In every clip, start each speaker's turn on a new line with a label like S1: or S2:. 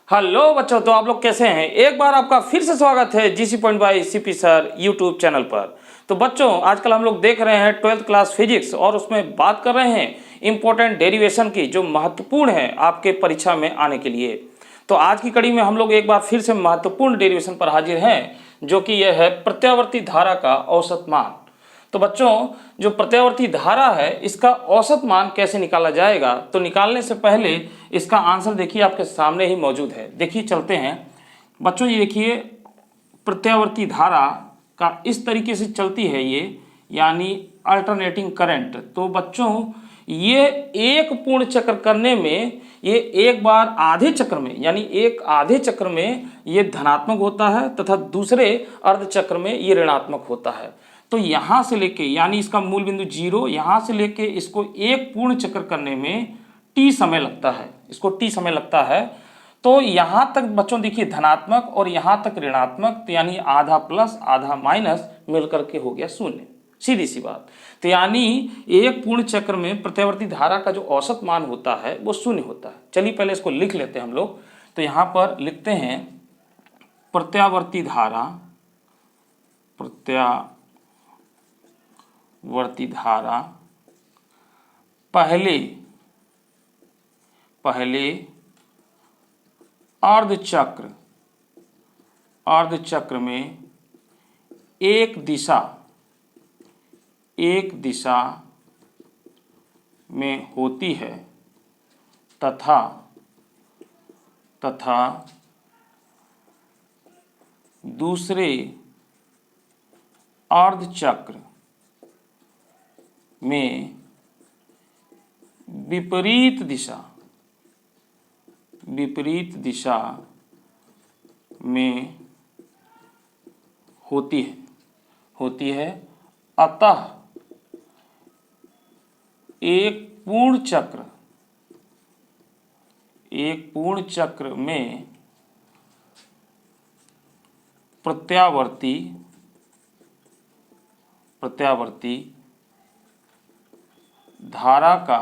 S1: Hello बच्चों, तो आप लोग कैसे हैं। एक बार आपका फिर से स्वागत है GC point by CP sir YouTube channel पर। तो बच्चों, आजकल हम लोग देख रहे हैं 12th क्लास फिजिक्स और उसमें बात कर रहे हैं इंपॉर्टेंट डेरिवेशन की जो महत्वपूर्ण है आपके परीक्षा में आने के लिए। तो आज की कड़ी में हम लोग एक बार फिर से महत्वपूर्ण डेरिवेशन पर हाजिर हैं, जो कि यह है प्रत्यावर्ती धारा का औसत मान। तो बच्चों, जो प्रत्यावर्ती धारा है इसका औसत मान कैसे निकाला जाएगा, तो निकालने से पहले इसका आंसर देखिए आपके सामने ही मौजूद है। देखिए चलते हैं बच्चों, ये देखिए प्रत्यावर्ती धारा का इस तरीके से चलती है ये, यानी अल्टरनेटिंग करंट। तो बच्चों, ये एक पूर्ण चक्र करने में ये एक बार आधे चक्र में, यानी एक आधे चक्र में ये धनात्मक होता है तथा दूसरे अर्ध चक्र में ये ऋणात्मक होता है। तो यहां से लेके, यानी इसका मूल बिंदु 0, यहां से लेके इसको एक पूर्ण चक्र करने में t समय लगता है, इसको t समय लगता है। तो यहां तक बच्चों देखिए धनात्मक और यहां तक ऋणात्मक, तो यानी आधा प्लस आधा माइनस मिलकर के हो गया 0, सीधी सी बात। तो यानी एक पूर्ण चक्र में प्रत्यावर्ती धारा का जो औसत मान होता है वो 0 होता है। चलिए पहले इसको लिख लेते हैं हम लोग। तो यहां पर लिखते हैं प्रत्यावर्ती धारा, प्रत्यावर्ती धारा पहले अर्ध चक्र में एक दिशा में होती है तथा दूसरे अर्ध चक्र में विपरीत दिशा में होती है। अतः एक पूर्ण चक्र में प्रत्यावर्ती धारा का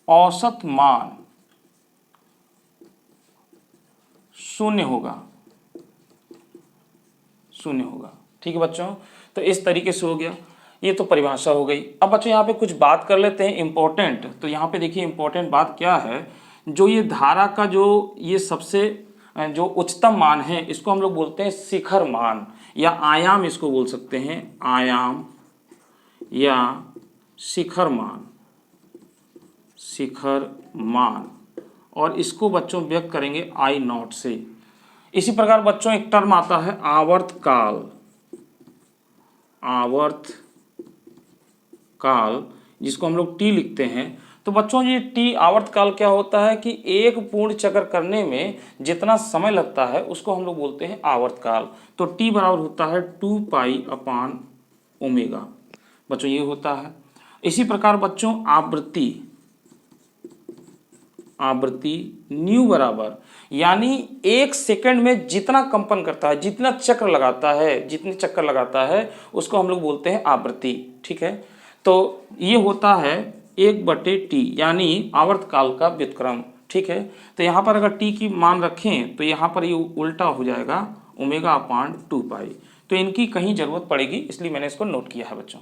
S1: औसत मान 0 होगा। ठीक है बच्चों, तो इस तरीके से हो गया, ये तो परिभाषा हो गई। अब बच्चों यहाँ पे कुछ बात कर लेते हैं इंपॉर्टेंट। तो यहाँ पे देखिए इंपॉर्टेंट बात क्या है, जो ये धारा का जो ये सबसे जो उच्चतम मान है इसको हम लोग बोलते हैं शिखर मान या आयाम, इसको बोल सकते हैं आयाम या शिखर मान। और इसको बच्चों व्यक्त करेंगे I0 से। इसी प्रकार बच्चों एक टर्म आता है आवर्तकाल, जिसको हम लोग T लिखते हैं। तो बच्चों ये T आवर्तकाल क्या होता है कि एक पूर्ण चक्र करने में जितना समय लगता है उसको हम लोग बोलते हैं आवर्तकाल। तो T बराबर होता है 2 पाई अपान ओमेगा, बच्चों ये होता है। इसी प्रकार बच्चों आवृत्ति न्यू बराबर, यानी एक सेकंड में जितना कंपन करता है, जितने चक्र लगाता है उसको हम लोग बोलते हैं आवृत्ति। ठीक है, तो ये होता है 1/T, यानी आवर्तकाल का व्युत्क्रम। ठीक है, तो यहाँ पर अगर T की मान रखें तो यहाँ पर ये उल्टा हो जाएगा ओमेगा अपान 2 पाई। तो इनकी कहीं जरूरत पड़ेगी, इसलिए मैंने इसको नोट किया है बच्चों।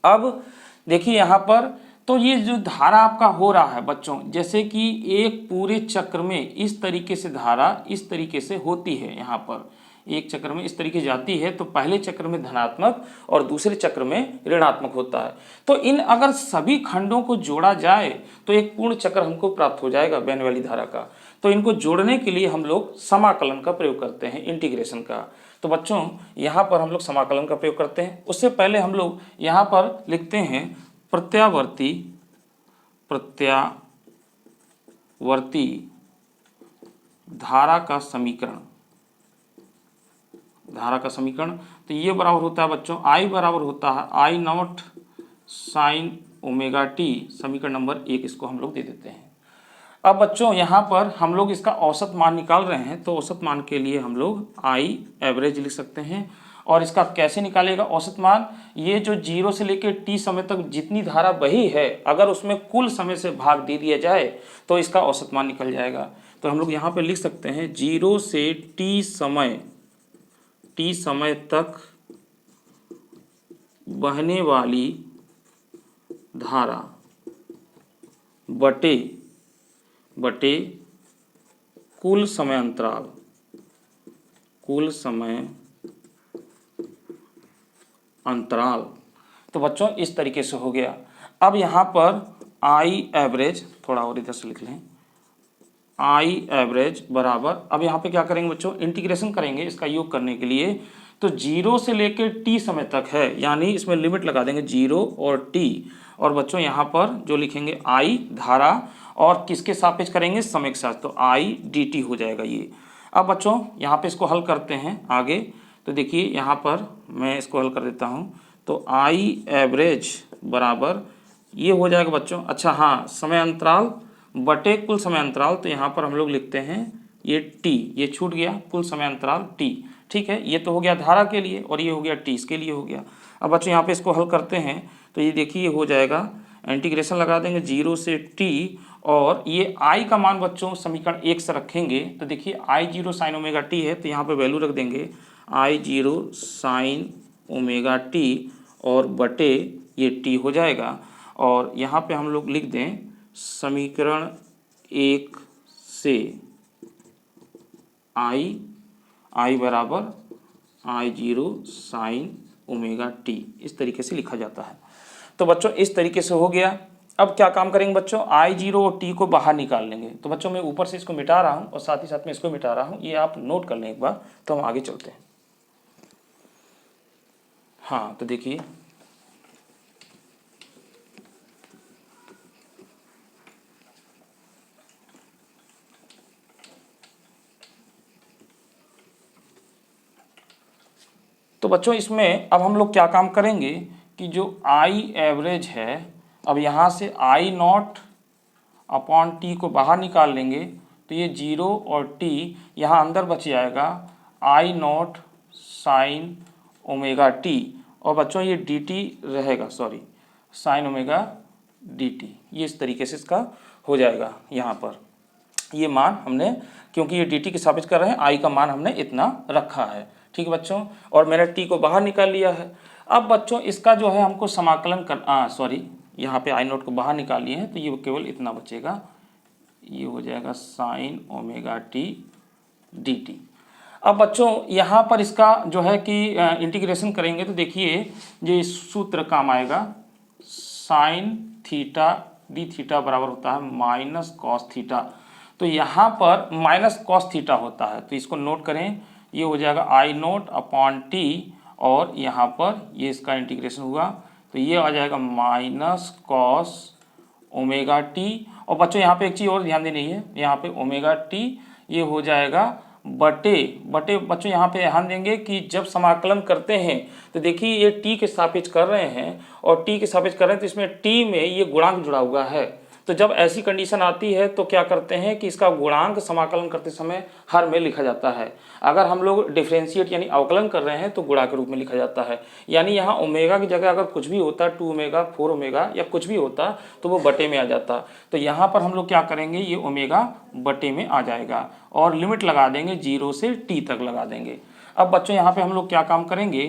S1: अब देखिए यहाँ पर, तो ये जो धारा आपका हो रहा है बच्चों, जैसे कि एक पूरे चक्र में इस तरीके से धारा इस तरीके से होती है, यहाँ पर एक चक्र में इस तरीके जाती है, तो पहले चक्र में धनात्मक और दूसरे चक्र में ऋणात्मक होता है। तो इन अगर सभी खंडों को जोड़ा जाए तो एक पूर्ण चक्र हमको प्राप्त हो जाएगा बहने वाली धारा का। तो इनको जोड़ने के लिए हम लोग समाकलन का प्रयोग करते हैं, इंटीग्रेशन का। तो बच्चों यहाँ पर हम लोग समाकलन का प्रयोग करते हैं। उससे पहले हम लोग यहाँ पर लिखते हैं प्रत्यावर्ती धारा का समीकरण। तो ये बराबर होता है बच्चों, I बराबर होता है I0 साइन ओमेगा टी, समीकरण नंबर 1 इसको हम लोग दे देते हैं। अब बच्चों यहाँ पर हम लोग इसका औसत मान निकाल रहे हैं, तो औसत मान के लिए हम लोग I एवरेज लिख सकते हैं और इसका कैसे निकालेगा औसत मान, ये जो 0 से लेकर t समय तक जितनी धारा बही है अगर उसमें कुल समय से भाग दे दिया जाए तो इसका औसत मान निकल जाएगा। तो हम लोग यहाँ पे लिख सकते हैं 0 से t समय तक बहने वाली धारा बटे कुल समय अंतराल। तो बच्चों इस तरीके से हो गया। अब यहाँ पर आई एवरेज, थोड़ा और इधर से लिख लें, आई एवरेज बराबर, अब यहाँ पे क्या करेंगे बच्चों, इंटीग्रेशन करेंगे इसका योग करने के लिए। तो 0 से लेकर t समय तक है, यानी इसमें लिमिट लगा देंगे 0 और t, और बच्चों यहाँ पर जो लिखेंगे I धारा और किसके सापेक्ष करेंगे, समय के साथ, तो I dt हो जाएगा ये। अब बच्चों यहाँ पे इसको हल करते हैं आगे। तो देखिए यहाँ पर मैं इसको हल कर देता हूँ। तो I एवरेज बराबर ये हो जाएगा बच्चों, अच्छा हाँ, समय अंतराल बटे कुल समय अंतराल, तो यहाँ पर हम लोग लिखते हैं ये t, ये छूट गया, कुल समय अंतराल t, ठीक है। ये तो हो गया धारा के लिए और ये हो गया t इसके लिए हो गया। अब बच्चों यहाँ पे इसको हल करते हैं तो ये देखिए ये हो जाएगा, इंटीग्रेशन लगा देंगे 0 से t, और ये i का मान बच्चों समीकरण 1 से रखेंगे। तो देखिए I0 sin ओमेगा t है, तो यहाँ पे वैल्यू रख देंगे I0 sin ओमेगा t और बटे ये t हो जाएगा। और यहाँ पे हम लोग लिख दें समीकरण 1 से I बराबर I0 sin ओमेगा t, इस तरीके से लिखा जाता है। तो बच्चों इस तरीके से हो गया। अब क्या काम करेंगे बच्चों, I0 और t को बाहर निकाल लेंगे। तो बच्चों मैं ऊपर से इसको मिटा रहा हूँ और साथ ही साथ में इसको मिटा रहा हूँ, ये आप नोट कर लें एक बार, तो हम आगे चलते हैं। हाँ तो देखिए तो बच्चों इसमें अब हम लोग क्या काम करेंगे कि जो I एवरेज है, अब यहाँ से I0 अपॉन t को बाहर निकाल लेंगे तो ये 0 और t यहाँ अंदर बच जाएगा I0 साइन ओमेगा t, और बच्चों ये dt रहेगा, सॉरी साइन ओमेगा dt, ये इस तरीके से इसका हो जाएगा। यहाँ पर ये मान हमने, क्योंकि ये dt के सापेक्ष कर रहे हैं, I का मान हमने इतना रखा है, ठीक है बच्चों, और मैंने t को बाहर निकाल लिया है। अब बच्चों इसका जो है हमको समाकलन कर, सॉरी यहाँ पे I0 को बाहर निकाल लिए हैं, तो ये केवल इतना बचेगा, ये हो जाएगा साइन ओमेगा t dt। अब बच्चों यहाँ पर इसका जो है कि इंटीग्रेशन करेंगे तो देखिए ये सूत्र काम आएगा, साइन थीटा डी थीटा बराबर होता है माइनस कॉस थीटा। तो यहाँ पर माइनस कॉस थीटा होता है, तो इसको नोट करें, ये हो जाएगा I0 अपॉन t, और यहाँ पर ये इसका इंटीग्रेशन हुआ तो ये आ जाएगा माइनस कॉस ओमेगा t। और बच्चों यहाँ पे एक चीज़ और ध्यान देनी है, यहाँ पे ओमेगा t ये हो जाएगा बटे बच्चों यहाँ पे ध्यान देंगे कि जब समाकलन करते हैं तो देखिए ये t के सापेक्ष कर रहे हैं और t के सापेक्ष कर रहे हैं, तो इसमें t में ये गुणांक जुड़ा हुआ है। तो जब ऐसी कंडीशन आती है तो क्या करते हैं कि इसका गुणांक समाकलन करते समय हर में लिखा जाता है। अगर हम लोग डिफरेंशिएट यानी अवकलन कर रहे हैं तो गुणा के रूप में लिखा जाता है, यानी यहाँ ओमेगा की जगह अगर कुछ भी होता 2 ओमेगा 4 ओमेगा या कुछ भी होता तो वो बटे में आ जाता। तो यहाँ पर हम लोग क्या करेंगे, ये ओमेगा बटे में आ जाएगा और लिमिट लगा देंगे 0 से t तक लगा देंगे। अब बच्चों यहाँ पे हम लोग क्या काम करेंगे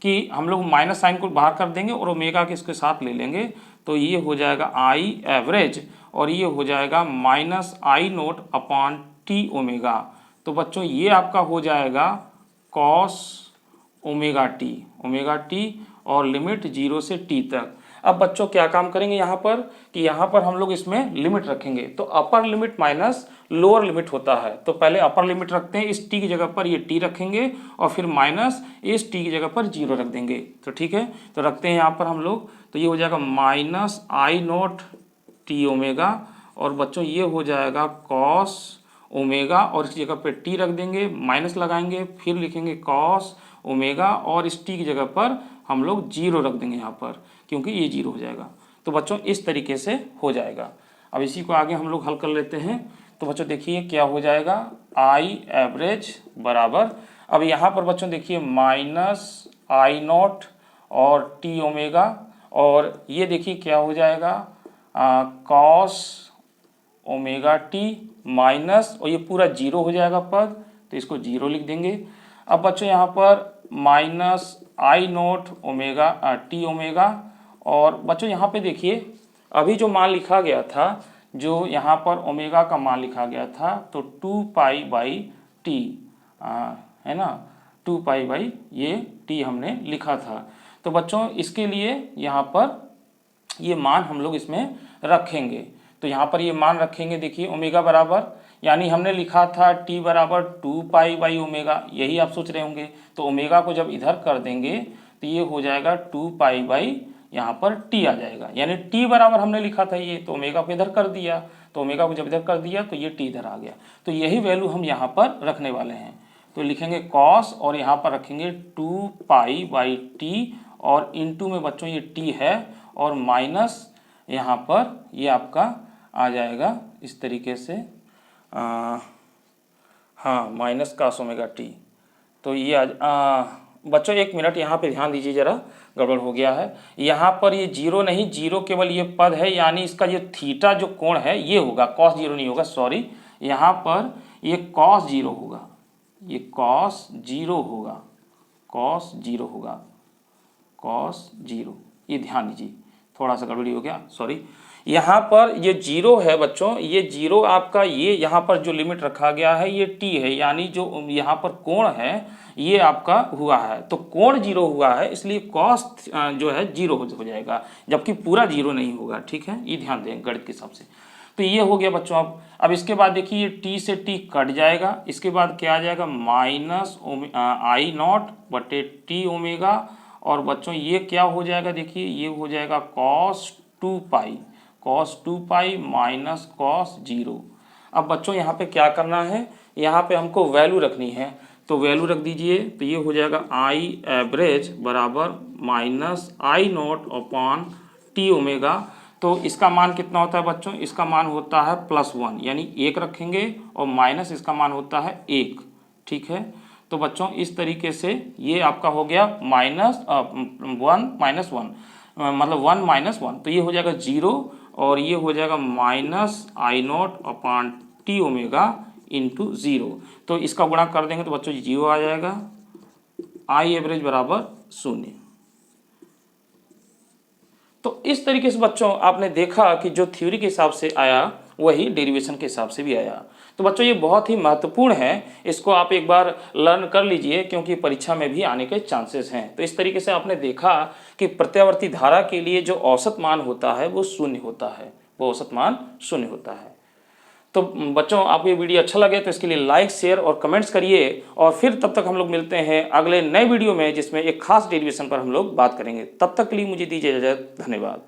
S1: कि हम लोग माइनस साइन को बाहर कर देंगे और ओमेगा के इसके साथ ले लेंगे, तो ये हो जाएगा I एवरेज और ये हो जाएगा minus I0 upon t omega. तो बच्चों ये आपका हो जाएगा कॉस ओमेगा t और लिमिट 0 से t तक। अब बच्चों क्या काम करेंगे यहाँ पर कि यहाँ पर हम लोग इसमें लिमिट रखेंगे, तो upper limit minus lower limit होता है, तो पहले अपर लिमिट रखते हैं, इस t की जगह पर ये t रखेंगे और फिर माइनस इस t की जगह पर 0 रख देंगे। तो ठीक है, तो रखते हैं यहाँ पर हम लोग, तो ये हो जाएगा माइनस I0 t ओमेगा और बच्चों ये हो जाएगा कॉस ओमेगा और इस जगह पर t रख देंगे, माइनस लगाएंगे, फिर लिखेंगे कॉस ओमेगा और इस t की जगह पर हम लोग 0 रख देंगे यहाँ पर, क्योंकि ये 0 हो जाएगा। तो बच्चों इस तरीके से हो जाएगा। अब इसी को आगे हम लोग हल कर लेते हैं। तो बच्चों देखिए क्या हो जाएगा, I एवरेज बराबर, अब यहाँ पर बच्चों देखिए माइनस आई नॉट और टी ओमेगा, और ये देखिए क्या हो जाएगा कॉस ओमेगा टी माइनस, और ये पूरा जीरो हो जाएगा पद, तो इसको जीरो लिख देंगे। अब बच्चों यहाँ पर minus I not omega T omega, और बच्चों यहाँ पे देखिए अभी जो मान लिखा गया था, जो यहाँ पर ओमेगा का मान लिखा गया था, तो 2 पाई बाई टी है ना, 2 पाई बाई ये टी हमने लिखा था। तो बच्चों इसके लिए यहाँ पर ये मान हम लोग इसमें रखेंगे, तो यहाँ पर ये मान रखेंगे। देखिए ओमेगा बराबर, यानी हमने लिखा था टी बराबर 2 पाई बाई ओमेगा, यही आप सोच रहे होंगे। तो ओमेगा को जब इधर कर देंगे तो ये हो जाएगा 2 पाई बाई यहाँ पर टी आ जाएगा, यानी टी बराबर हमने लिखा था ये, तो ओमेगा को इधर कर दिया, तो ओमेगा को जब इधर कर दिया तो ये टी इधर आ गया। तो यही वैल्यू हम यहाँ पर रखने वाले हैं, तो लिखेंगे कॉस और यहाँ पर रखेंगे 2 पाई बाई टी, और इनटू में बच्चों ये टी है, और माइनस यहाँ पर ये आपका आ जाएगा इस तरीके से, हाँ माइनस कास ओमेगा टी। तो ये बच्चों एक मिनट यहाँ पे ध्यान दीजिए ज़रा, गड़बड़ हो गया है। यहाँ पर ये जीरो नहीं, जीरो केवल ये पद है, यानी इसका जो थीटा जो कोण है ये होगा, कॉस जीरो नहीं होगा, सॉरी, यहाँ पर ये कॉस जीरो होगा, ये कॉस जीरो होगा, कॉस जीरो होगा, कॉस जीरो, ये ध्यान दीजिए, थोड़ा सा गड़बड़ी हो गया, सॉरी। यहाँ पर ये जीरो है बच्चों, ये जीरो आपका, ये यहाँ पर जो लिमिट रखा गया है ये टी है, यानी जो यहाँ पर कोण है ये आपका हुआ है, तो कोण जीरो हुआ है, इसलिए कॉस जो है जीरो हो जाएगा, जबकि पूरा जीरो नहीं होगा, ठीक है, ये ध्यान दें गणित के हिसाब से। तो ये हो गया बच्चों। अब इसके बाद देखिए ये टी से टी कट जाएगा, इसके बाद क्या आ जाएगा माइनस आई नॉट बटे टी ओमेगा, और बच्चों ये क्या हो जाएगा, देखिए ये हो जाएगा cos 2 pi, cos 2 pi minus cos zero. अब बच्चों यहाँ पे क्या करना है, यहाँ पे हमको वैल्यू रखनी है, तो वैल्यू रख दीजिए, तो ये हो जाएगा आई एवरेज बराबर minus I not upon T omega. तो इसका मान कितना होता है बच्चों, इसका मान होता है +1, यानी 1 रखेंगे, और माइनस इसका मान होता है 1, ठीक है। तो बच्चों इस तरीके से ये आपका हो गया -1 -1, मतलब 1 - 1, तो ये हो जाएगा 0, और ये हो जाएगा minus I not upon T omega into 0। तो इसका गुणा कर देंगे तो बच्चों 0 आ जाएगा, आई एवरेज बराबर 0। तो इस तरीके से बच्चों आपने देखा कि जो थ्योरी के हिसाब से आया वही डेरिवेशन के हिसाब से भी आया। तो बच्चों ये बहुत ही महत्वपूर्ण है, इसको आप एक बार लर्न कर लीजिए, क्योंकि परीक्षा में भी आने के चांसेस हैं। तो इस तरीके से आपने देखा कि प्रत्यावर्ती धारा के लिए जो औसत मान होता है वो 0 होता है, वो औसत मान 0 होता है। तो बच्चों आपको ये वीडियो अच्छा लगे तो इसके लिए लाइक शेयर और कमेंट्स करिए, और फिर तब तक हम लोग मिलते हैं अगले नए वीडियो में, जिसमें एक खास डेरिवेशन पर हम लोग बात करेंगे। तब तक के लिए मुझे दीजिए इजाज़त, धन्यवाद।